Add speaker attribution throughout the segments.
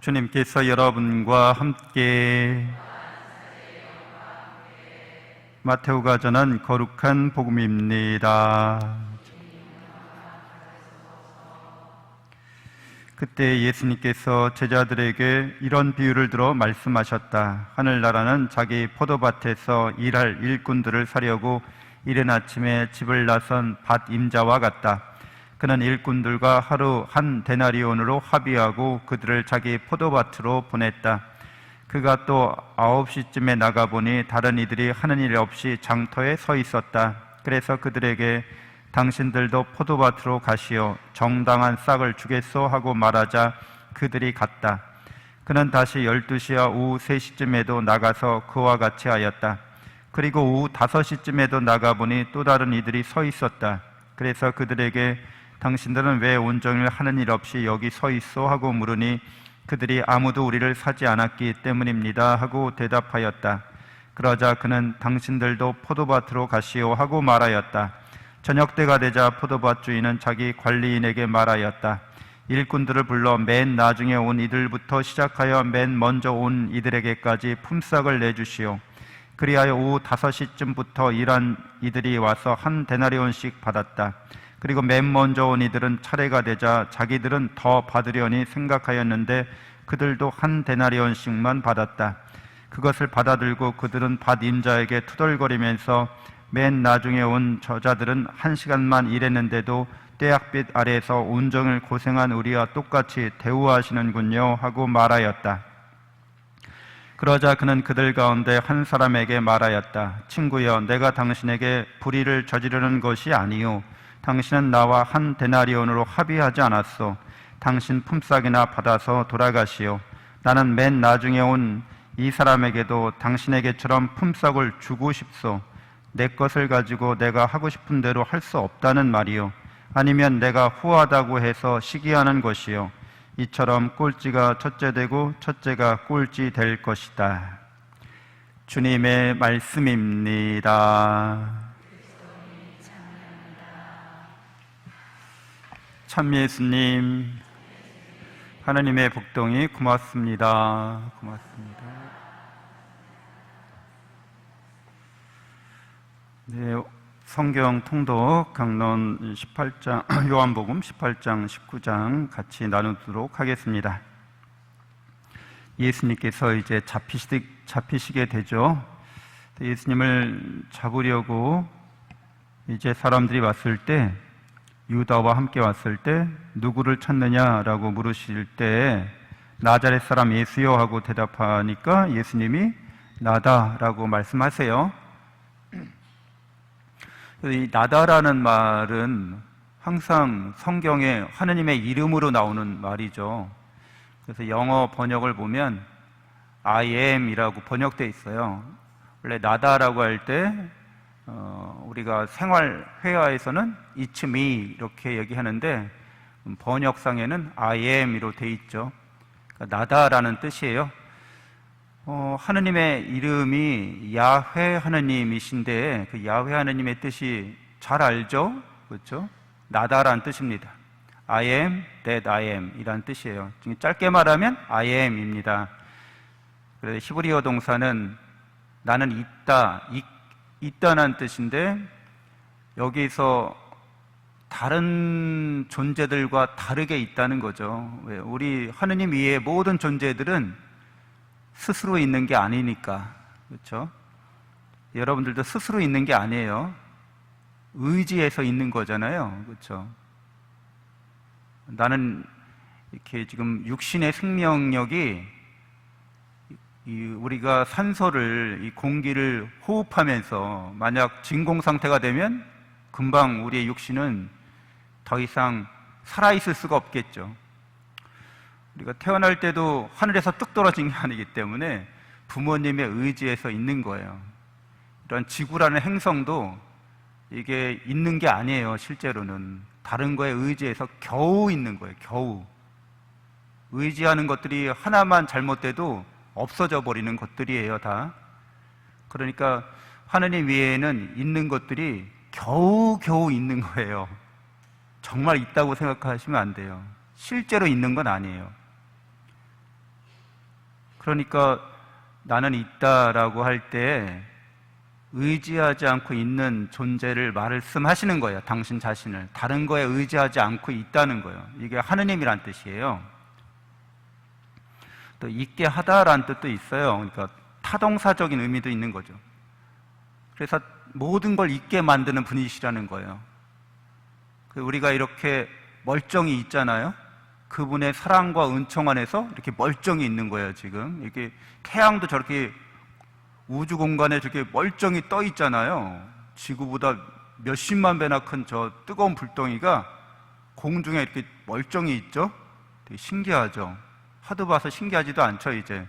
Speaker 1: 주님께서 여러분과 함께 마테오가 전한 거룩한 복음입니다. 그때 예수님께서 제자들에게 이런 비유를 들어 말씀하셨다. 하늘나라는 자기 포도밭에서 일할 일꾼들을 사려고 이른 아침에 집을 나선 밭 임자와 같다. 그는 일꾼들과 하루 한 데나리온으로 합의하고 그들을 자기 포도밭으로 보냈다. 그가 또 9시쯤에 나가보니 다른 이들이 하는 일 없이 장터에 서 있었다. 그래서 그들에게 당신들도 포도밭으로 가시오. 정당한 싹을 주겠소 하고 말하자 그들이 갔다. 그는 다시 12시와 오후 3시쯤에도 나가서 그와 같이 하였다. 그리고 오후 5시쯤에도 나가보니 또 다른 이들이 서 있었다. 그래서 그들에게 당신들은 왜 온종일 하는 일 없이 여기 서 있소? 하고 물으니 그들이 아무도 우리를 사지 않았기 때문입니다 하고 대답하였다. 그러자 그는 당신들도 포도밭으로 가시오 하고 말하였다. 저녁 때가 되자 포도밭 주인은 자기 관리인에게 말하였다. 일꾼들을 불러 맨 나중에 온 이들부터 시작하여 맨 먼저 온 이들에게까지 품삯을 내주시오. 그리하여 오후 5시쯤부터 일한 이들이 와서 한 데나리온씩 받았다. 그리고 맨 먼저 온 이들은 차례가 되자 자기들은 더 받으려니 생각하였는데 그들도 한 데나리온씩만 받았다. 그것을 받아들고 그들은 밭 임자에게 투덜거리면서 맨 나중에 온 저자들은 1시간만 일했는데도 떼약빛 아래에서 온종일 고생한 우리와 똑같이 대우하시는군요 하고 말하였다. 그러자 그는 그들 가운데 한 사람에게 말하였다. 친구여, 내가 당신에게 불의를 저지르는 것이 아니오. 당신은 나와 한 데나리온으로 합의하지 않았소. 당신 품삯이나 받아서 돌아가시오. 나는 맨 나중에 온 이 사람에게도 당신에게처럼 품삯을 주고 싶소. 내 것을 가지고 내가 하고 싶은 대로 할 수 없다는 말이요. 아니면 내가 후하다고 해서 시기하는 것이요. 이처럼 꼴찌가 첫째 되고 첫째가 꼴찌 될 것이다. 주님의 말씀입니다. 참 예수님, 하나님의 복동이 고맙습니다. 고맙습니다. 네, 성경 통독 강론 18장, 요한복음 18장, 19장 같이 나누도록 하겠습니다. 예수님께서 이제 잡히시게 되죠. 예수님을 잡으려고 이제 사람들이 왔을 때, 유다와 함께 왔을 때 누구를 찾느냐라고 물으실 때 나자렛 사람 예수요 하고 대답하니까 예수님이 나다라고 말씀하세요. 이 나다라는 말은 항상 성경에 하느님의 이름으로 나오는 말이죠. 그래서 영어 번역을 보면 I am 이라고 번역되어 있어요. 원래 나다라고 할 때 우리가 생활 회화에서는 It's me 이렇게 얘기하는데 번역상에는 I am으로 되어 있죠. 그러니까 나다라는 뜻이에요. 하느님의 이름이 야훼 하느님이신데 그 야훼 하느님의 뜻이 잘 알죠? 그렇죠? 나다라는 뜻입니다. I am that I am 이라는 뜻이에요. 짧게 말하면 I am입니다. 그래서 히브리어 동사는 나는 있다는 뜻인데 여기서 다른 존재들과 다르게 있다는 거죠. 우리 하느님 위에 모든 존재들은 스스로 있는 게 아니니까. 그렇죠? 여러분들도 스스로 있는 게 아니에요. 의지해서 있는 거잖아요. 그렇죠? 나는 이렇게 지금 육신의 생명력이 우리가 산소를, 이 공기를 호흡하면서 만약 진공 상태가 되면 금방 우리의 육신은 더 이상 살아있을 수가 없겠죠. 우리가 태어날 때도 하늘에서 뚝 떨어진 게 아니기 때문에 부모님의 의지에서 있는 거예요. 이런 지구라는 행성도 이게 있는 게 아니에요. 실제로는 다른 거에 의지해서 겨우 있는 거예요. 겨우. 의지하는 것들이 하나만 잘못돼도 없어져 버리는 것들이에요, 다. 그러니까 하느님 위에는 있는 것들이 겨우 있는 거예요. 정말 있다고 생각하시면 안 돼요. 실제로 있는 건 아니에요. 그러니까 나는 있다라고 할 때 의지하지 않고 있는 존재를 말씀하시는 거예요. 당신 자신을. 다른 거에 의지하지 않고 있다는 거예요. 이게 하느님이란 뜻이에요. 또 있게 하다라는 뜻도 있어요. 그러니까 타동사적인 의미도 있는 거죠. 그래서 모든 걸 있게 만드는 분이시라는 거예요. 우리가 이렇게 멀쩡히 있잖아요. 그분의 사랑과 은총 안에서 이렇게 멀쩡히 있는 거예요. 지금 이렇게 태양도 저렇게 우주 공간에 저렇게 멀쩡히 떠 있잖아요. 지구보다 몇십만 배나 큰 저 뜨거운 불덩이가 공중에 이렇게 멀쩡히 있죠. 되게 신기하죠. 하도 봐서 신기하지도 않죠. 이제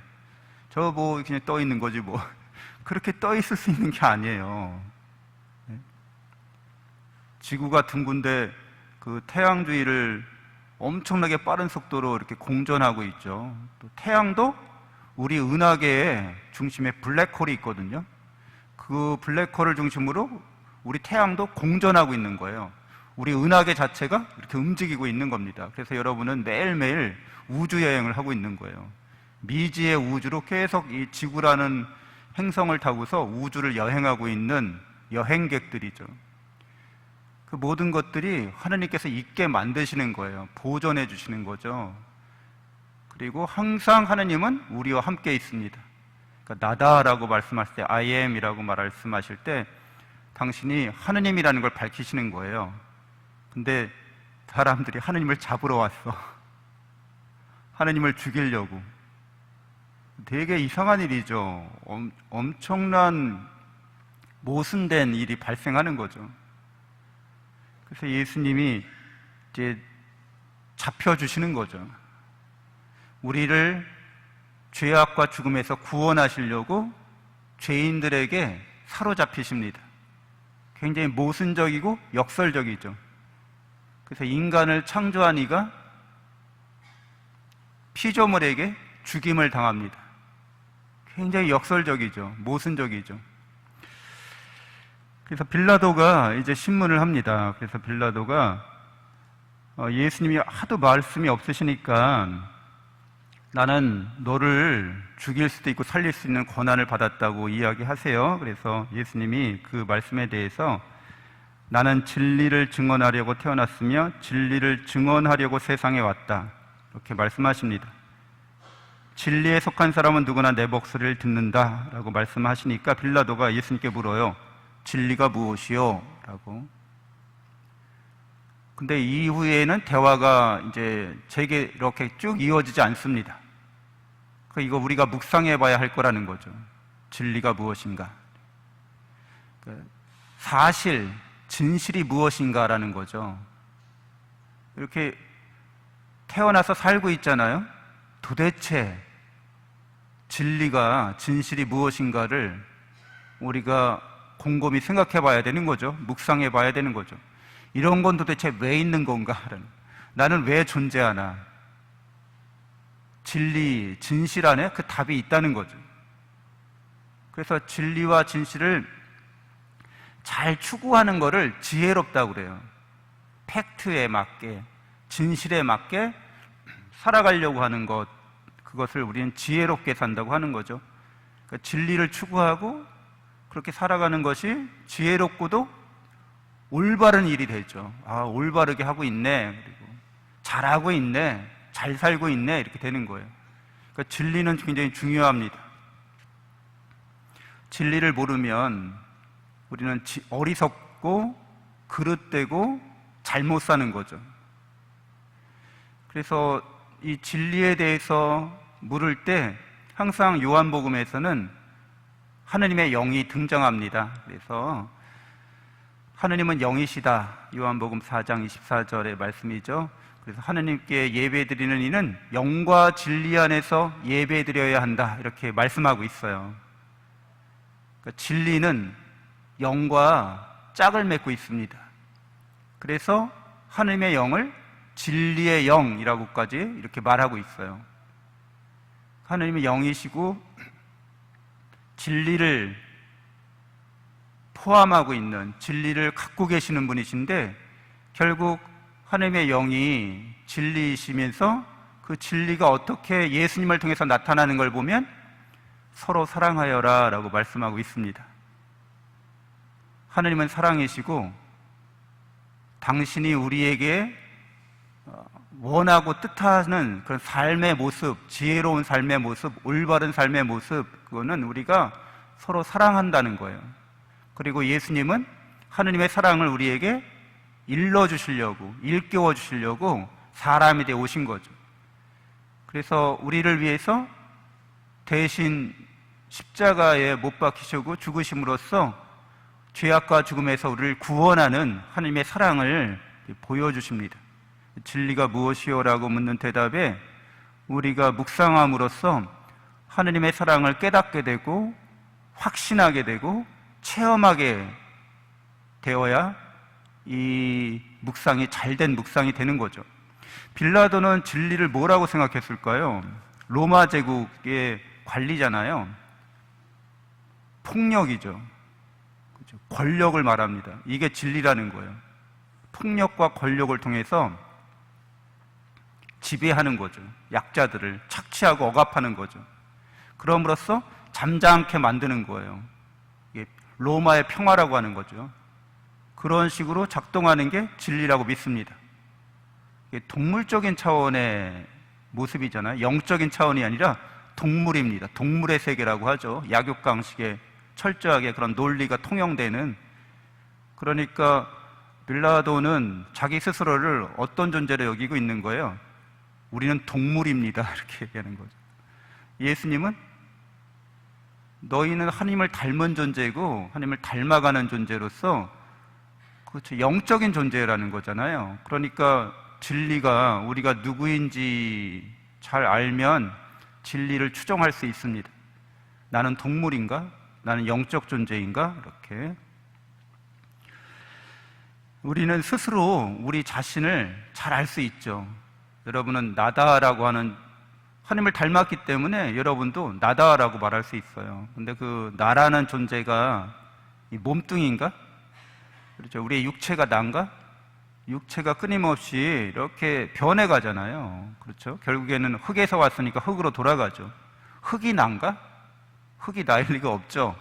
Speaker 1: 저 뭐 그냥 떠 있는 거지 뭐. 그렇게 떠 있을 수 있는 게 아니에요. 지구가 둥근데 그 태양 주위를 엄청나게 빠른 속도로 이렇게 공전하고 있죠. 또 태양도 우리 은하계의 중심에 블랙홀이 있거든요. 그 블랙홀을 중심으로 우리 태양도 공전하고 있는 거예요. 우리 은하계 자체가 이렇게 움직이고 있는 겁니다. 그래서 여러분은 매일매일 우주 여행을 하고 있는 거예요. 미지의 우주로 계속 이 지구라는 행성을 타고서 우주를 여행하고 있는 여행객들이죠. 그 모든 것들이 하나님께서 있게 만드시는 거예요. 보존해 주시는 거죠. 그리고 항상 하나님은 우리와 함께 있습니다. 그러니까 나다라고 말씀하실 때 I am이라고 말씀하실 때 당신이 하나님이라는 걸 밝히시는 거예요. 근데 사람들이 하나님을 잡으러 왔어. 하나님을 죽이려고. 되게 이상한 일이죠. 엄청난 모순된 일이 발생하는 거죠. 그래서 예수님이 이제 잡혀주시는 거죠. 우리를 죄악과 죽음에서 구원하시려고 죄인들에게 사로잡히십니다. 굉장히 모순적이고 역설적이죠. 그래서 인간을 창조한 이가 피조물에게 죽임을 당합니다. 굉장히 역설적이죠. 모순적이죠. 그래서 빌라도가 이제 신문을 합니다. 그래서 빌라도가 예수님이 하도 말씀이 없으시니까 나는 너를 죽일 수도 있고 살릴 수 있는 권한을 받았다고 이야기하세요. 그래서 예수님이 그 말씀에 대해서 나는 진리를 증언하려고 태어났으며 진리를 증언하려고 세상에 왔다. 이렇게 말씀하십니다. 진리에 속한 사람은 누구나 내 목소리를 듣는다 라고 말씀하시니까 빌라도가 예수님께 물어요. 진리가 무엇이요? 라고. 근데 이후에는 대화가 이제 제게 이렇게 쭉 이어지지 않습니다. 이거 우리가 묵상해 봐야 할 거라는 거죠. 진리가 무엇인가? 사실, 진실이 무엇인가라는 거죠. 이렇게 태어나서 살고 있잖아요. 도대체 진리가, 진실이 무엇인가를 우리가 곰곰이 생각해 봐야 되는 거죠. 묵상해 봐야 되는 거죠. 이런 건 도대체 왜 있는 건가? 나는 왜 존재하나? 진리, 진실 안에 그 답이 있다는 거죠. 그래서 진리와 진실을 잘 추구하는 거를 지혜롭다고 그래요. 팩트에 맞게, 진실에 맞게 살아가려고 하는 것, 그것을 우리는 지혜롭게 산다고 하는 거죠. 그러니까 진리를 추구하고 그렇게 살아가는 것이 지혜롭고도 올바른 일이 되죠. 아, 올바르게 하고 있네. 그리고 잘하고 있네. 잘 살고 있네. 이렇게 되는 거예요. 그러니까 진리는 굉장히 중요합니다. 진리를 모르면 우리는 어리석고 그릇되고 잘못 사는 거죠. 그래서 이 진리에 대해서 물을 때 항상 요한복음에서는 하느님의 영이 등장합니다. 그래서 하느님은 영이시다. 요한복음 4장 24절의 말씀이죠. 그래서 하느님께 예배드리는 이는 영과 진리 안에서 예배드려야 한다. 이렇게 말씀하고 있어요. 그러니까 진리는 영과 짝을 맺고 있습니다. 그래서 하느님의 영을 진리의 영이라고까지 이렇게 말하고 있어요. 하느님은 영이시고 진리를 포함하고 있는, 진리를 갖고 계시는 분이신데 결국 하느님의 영이 진리이시면서 그 진리가 어떻게 예수님을 통해서 나타나는 걸 보면 서로 사랑하여라 라고 말씀하고 있습니다. 하느님은 사랑이시고 당신이 우리에게 원하고 뜻하는 그런 삶의 모습, 지혜로운 삶의 모습, 올바른 삶의 모습, 그거는 우리가 서로 사랑한다는 거예요. 그리고 예수님은 하느님의 사랑을 우리에게 일러주시려고, 일깨워주시려고 사람이 되어 오신 거죠. 그래서 우리를 위해서 대신 십자가에 못 박히시고 죽으심으로써 죄악과 죽음에서 우리를 구원하는 하느님의 사랑을 보여주십니다. 진리가 무엇이요? 라고 묻는 대답에 우리가 묵상함으로써 하느님의 사랑을 깨닫게 되고 확신하게 되고 체험하게 되어야 이 묵상이 잘된 묵상이 되는 거죠. 빌라도는 진리를 뭐라고 생각했을까요? 로마 제국의 관리잖아요. 폭력이죠. 그렇죠? 권력을 말합니다. 이게 진리라는 거예요. 폭력과 권력을 통해서 지배하는 거죠. 약자들을 착취하고 억압하는 거죠. 그럼으로써 잠잠케 만드는 거예요. 이게 로마의 평화라고 하는 거죠. 그런 식으로 작동하는 게 진리라고 믿습니다. 이게 동물적인 차원의 모습이잖아요. 영적인 차원이 아니라 동물입니다. 동물의 세계라고 하죠. 약육강식에 철저하게 그런 논리가 통용되는. 그러니까 빌라도는 자기 스스로를 어떤 존재로 여기고 있는 거예요? 우리는 동물입니다. 이렇게 얘기하는 거죠. 예수님은 너희는 하나님을 닮은 존재고 하나님을 닮아가는 존재로서 그렇죠. 영적인 존재라는 거잖아요. 그러니까 진리가 우리가 누구인지 잘 알면 진리를 추정할 수 있습니다. 나는 동물인가? 나는 영적 존재인가? 이렇게. 우리는 스스로 우리 자신을 잘 알 수 있죠. 여러분은 나다라고 하는 하나님을 닮았기 때문에 여러분도 나다라고 말할 수 있어요. 근데 그 나라는 존재가 이 몸뚱이인가? 그렇죠. 우리의 육체가 난가? 육체가 끊임없이 이렇게 변해가잖아요. 그렇죠. 결국에는 흙에서 왔으니까 흙으로 돌아가죠. 흙이 난가? 흙이 나일 리가 없죠.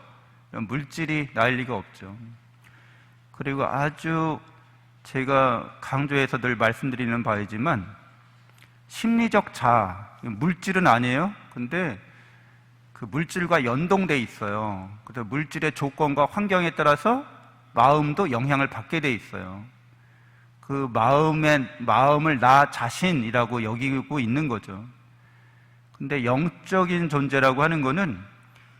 Speaker 1: 물질이 나일 리가 없죠. 그리고 아주 제가 강조해서 늘 말씀드리는 바이지만 심리적 자아, 물질은 아니에요. 근데 그 물질과 연동돼 있어요. 그래서 물질의 조건과 환경에 따라서 마음도 영향을 받게 돼 있어요. 그 마음을 나 자신이라고 여기고 있는 거죠. 근데 영적인 존재라고 하는 거는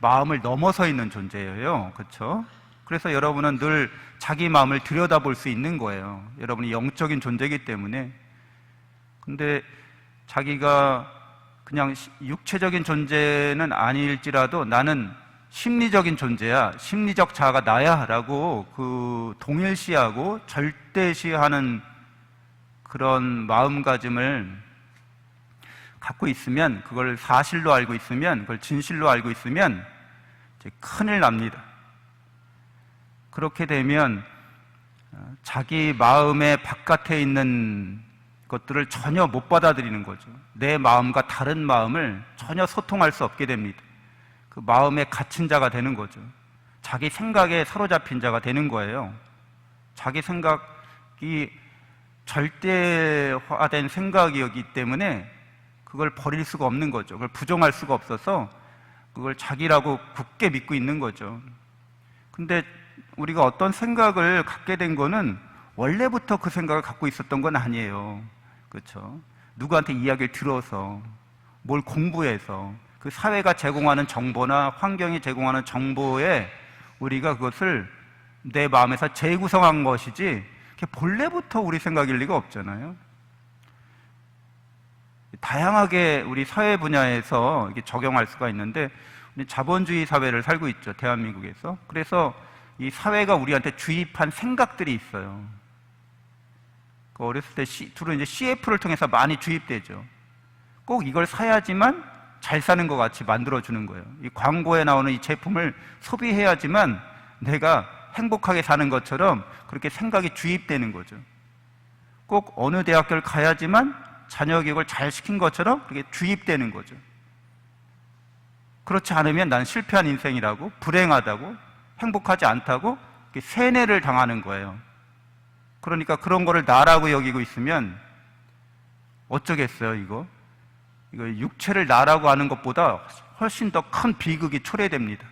Speaker 1: 마음을 넘어서 있는 존재예요. 그렇죠? 그래서 여러분은 늘 자기 마음을 들여다볼 수 있는 거예요. 여러분이 영적인 존재이기 때문에. 근데 자기가 그냥 육체적인 존재는 아닐지라도 나는 심리적인 존재야, 심리적 자아가 나야 라고 그 동일시하고 절대시하는 그런 마음가짐을 갖고 있으면, 그걸 사실로 알고 있으면, 그걸 진실로 알고 있으면 이제 큰일 납니다. 그렇게 되면 자기 마음의 바깥에 있는 것들을 전혀 못 받아들이는 거죠. 내 마음과 다른 마음을 전혀 소통할 수 없게 됩니다. 그 마음에 갇힌 자가 되는 거죠. 자기 생각에 사로잡힌 자가 되는 거예요. 자기 생각이 절대화된 생각이었기 때문에 그걸 버릴 수가 없는 거죠. 그걸 부정할 수가 없어서 그걸 자기라고 굳게 믿고 있는 거죠. 근데 우리가 어떤 생각을 갖게 된 거는 원래부터 그 생각을 갖고 있었던 건 아니에요. 그렇죠? 누구한테 이야기를 들어서, 뭘 공부해서, 그 사회가 제공하는 정보나 환경이 제공하는 정보에 우리가 그것을 내 마음에서 재구성한 것이지 본래부터 우리 생각일 리가 없잖아요. 다양하게 우리 사회 분야에서 이게 적용할 수가 있는데, 우리 자본주의 사회를 살고 있죠, 대한민국에서. 그래서 이 사회가 우리한테 주입한 생각들이 있어요. 어렸을 때 주로 이제 CF를 통해서 많이 주입되죠. 꼭 이걸 사야지만 잘 사는 것 같이 만들어주는 거예요. 이 광고에 나오는 이 제품을 소비해야지만 내가 행복하게 사는 것처럼 그렇게 생각이 주입되는 거죠. 꼭 어느 대학교를 가야지만 자녀 교육을 잘 시킨 것처럼 그렇게 주입되는 거죠. 그렇지 않으면 난 실패한 인생이라고, 불행하다고, 행복하지 않다고 세뇌를 당하는 거예요. 그러니까 그런 거를 나라고 여기고 있으면 어쩌겠어요. 이거 육체를 나라고 하는 것보다 훨씬 더 큰 비극이 초래됩니다.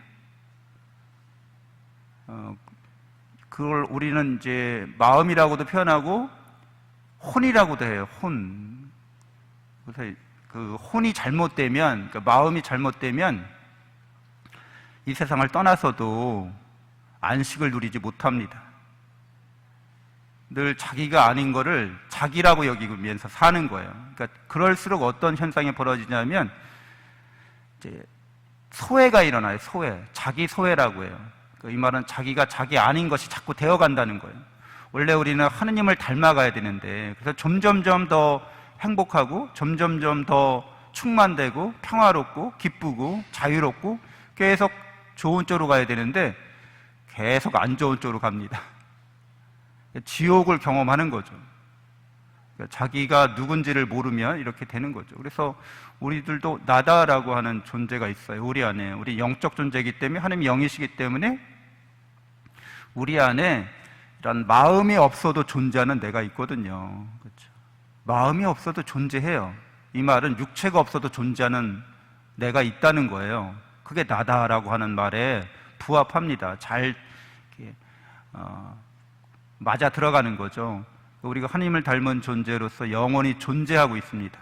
Speaker 1: 그걸 우리는 이제 마음이라고도 표현하고 혼이라고도 해요. 혼. 그래서 그 혼이 잘못되면, 그러니까 마음이 잘못되면 이 세상을 떠나서도 안식을 누리지 못합니다. 늘 자기가 아닌 거를 자기라고 여기면서 사는 거예요. 그러니까 그럴수록 어떤 현상이 벌어지냐면 이제 소외가 일어나요. 소외. 자기 소외라고 해요. 이 말은 자기가 자기 아닌 것이 자꾸 되어간다는 거예요. 원래 우리는 하느님을 닮아가야 되는데, 그래서 점점점 더 행복하고 점점점 더 충만되고 평화롭고 기쁘고 자유롭고 계속 좋은 쪽으로 가야 되는데 계속 안 좋은 쪽으로 갑니다. 지옥을 경험하는 거죠. 자기가 누군지를 모르면 이렇게 되는 거죠. 그래서 우리들도 나다라고 하는 존재가 있어요. 우리 안에. 우리 영적 존재이기 때문에, 하나님이 영이시기 때문에 우리 안에 이런 마음이 없어도 존재하는 내가 있거든요. 그렇죠? 마음이 없어도 존재해요. 이 말은 육체가 없어도 존재하는 내가 있다는 거예요. 그게 나다라고 하는 말에 부합합니다. 잘 이렇게, 맞아 들어가는 거죠. 우리가 하나님을 닮은 존재로서 영원히 존재하고 있습니다.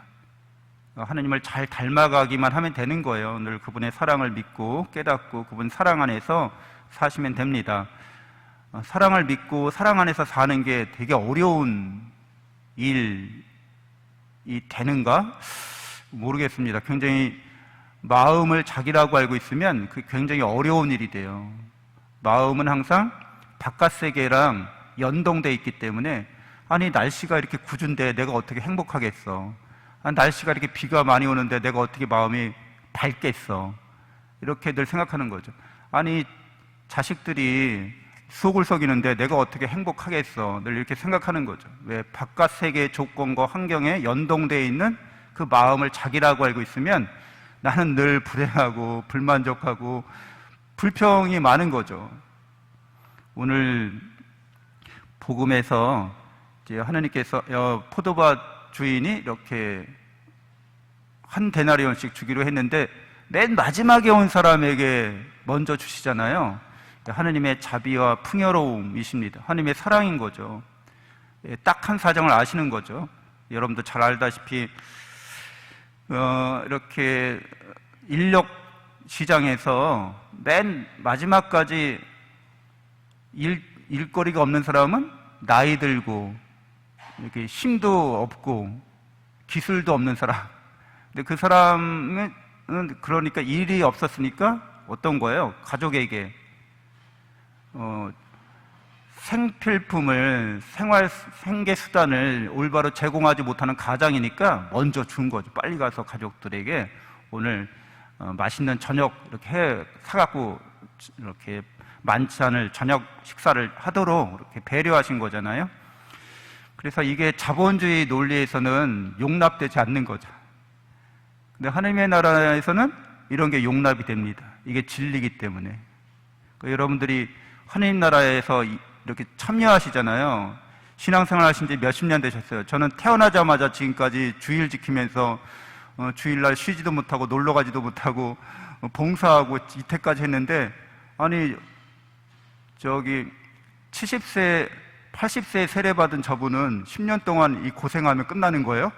Speaker 1: 하나님을 잘 닮아가기만 하면 되는 거예요. 늘 그분의 사랑을 믿고 깨닫고 그분 사랑 안에서 사시면 됩니다. 사랑을 믿고 사랑 안에서 사는 게 되게 어려운 일이 되는가? 모르겠습니다. 굉장히 마음을 자기라고 알고 있으면 그게 굉장히 어려운 일이 돼요. 마음은 항상 바깥 세계랑 연동돼 있기 때문에, 아니 날씨가 이렇게 궂은데 내가 어떻게 행복하겠어? 날씨가 이렇게 비가 많이 오는데 내가 어떻게 마음이 밝겠어? 이렇게 늘 생각하는 거죠. 아니 자식들이 속을 썩이는데 내가 어떻게 행복하겠어? 늘 이렇게 생각하는 거죠. 왜? 바깥 세계의 조건과 환경에 연동되어 있는 그 마음을 자기라고 알고 있으면 나는 늘 불행하고 불만족하고 불평이 많은 거죠. 오늘 복음에서 이제 하나님께서 포도밭 주인이 이렇게 한 데나리온씩 주기로 했는데 맨 마지막에 온 사람에게 먼저 주시잖아요. 하나님의 자비와 풍요로움이십니다. 하나님의 사랑인 거죠. 딱한 사정을 아시는 거죠. 여러분도 잘 알다시피 이렇게 인력 시장에서 맨 마지막까지 일거리가 없는 사람은 나이 들고 이렇게 힘도 없고 기술도 없는 사람. 근데 그 사람은 그러니까 일이 없었으니까 어떤 거예요? 가족에게 생필품을, 생계 수단을 올바로 제공하지 못하는 가장이니까 먼저 준 거죠. 빨리 가서 가족들에게 오늘 맛있는 저녁 이렇게 사갖고 이렇게 만찬을, 저녁 식사를 하도록 이렇게 배려하신 거잖아요. 그래서 이게 자본주의 논리에서는 용납되지 않는 거죠. 근데 하나님의 나라에서는 이런 게 용납이 됩니다. 이게 진리이기 때문에. 그러니까 여러분들이 하나님 나라에서 이렇게 참여하시잖아요. 신앙생활 하신 지 몇십 년 되셨어요. 저는 태어나자마자 지금까지 주일 지키면서 주일날 쉬지도 못하고 놀러 가지도 못하고 봉사하고 이태까지 했는데, 아니 저기 70세 80세 세례받은 저분은 10년 동안 이 고생하면 끝나는 거예요?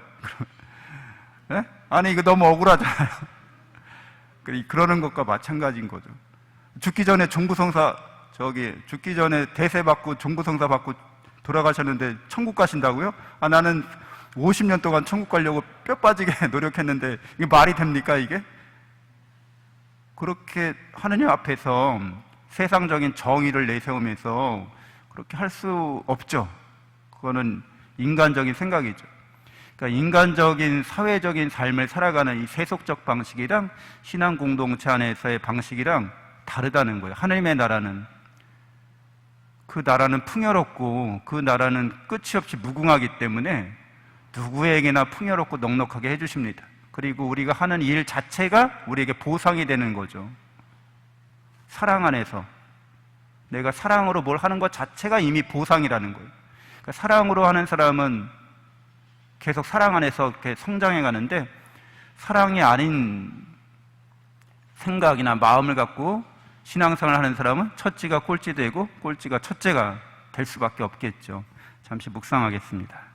Speaker 1: 네? 아니 이거 너무 억울하잖아요. 그러는 것과 마찬가지인 거죠. 죽기 전에 죽기 전에 대세 받고 종부성사 받고 돌아가셨는데 천국 가신다고요? 나는 50년 동안 천국 가려고 뼈 빠지게 노력했는데 이게 말이 됩니까 이게? 그렇게 하느님 앞에서 세상적인 정의를 내세우면서 그렇게 할 수 없죠. 그거는 인간적인 생각이죠. 그러니까 인간적인 사회적인 삶을 살아가는 이 세속적 방식이랑 신앙 공동체 안에서의 방식이랑 다르다는 거예요. 하나님의 나라는, 그 나라는 풍요롭고 그 나라는 끝이 없이 무궁하기 때문에 누구에게나 풍요롭고 넉넉하게 해주십니다. 그리고 우리가 하는 일 자체가 우리에게 보상이 되는 거죠. 사랑 안에서 내가 사랑으로 뭘 하는 것 자체가 이미 보상이라는 거예요. 그러니까 사랑으로 하는 사람은 계속 사랑 안에서 이렇게 성장해 가는데, 사랑이 아닌 생각이나 마음을 갖고 신앙생활을 하는 사람은 첫째가 꼴찌되고 꼴찌가 첫째가 될 수밖에 없겠죠. 잠시 묵상하겠습니다.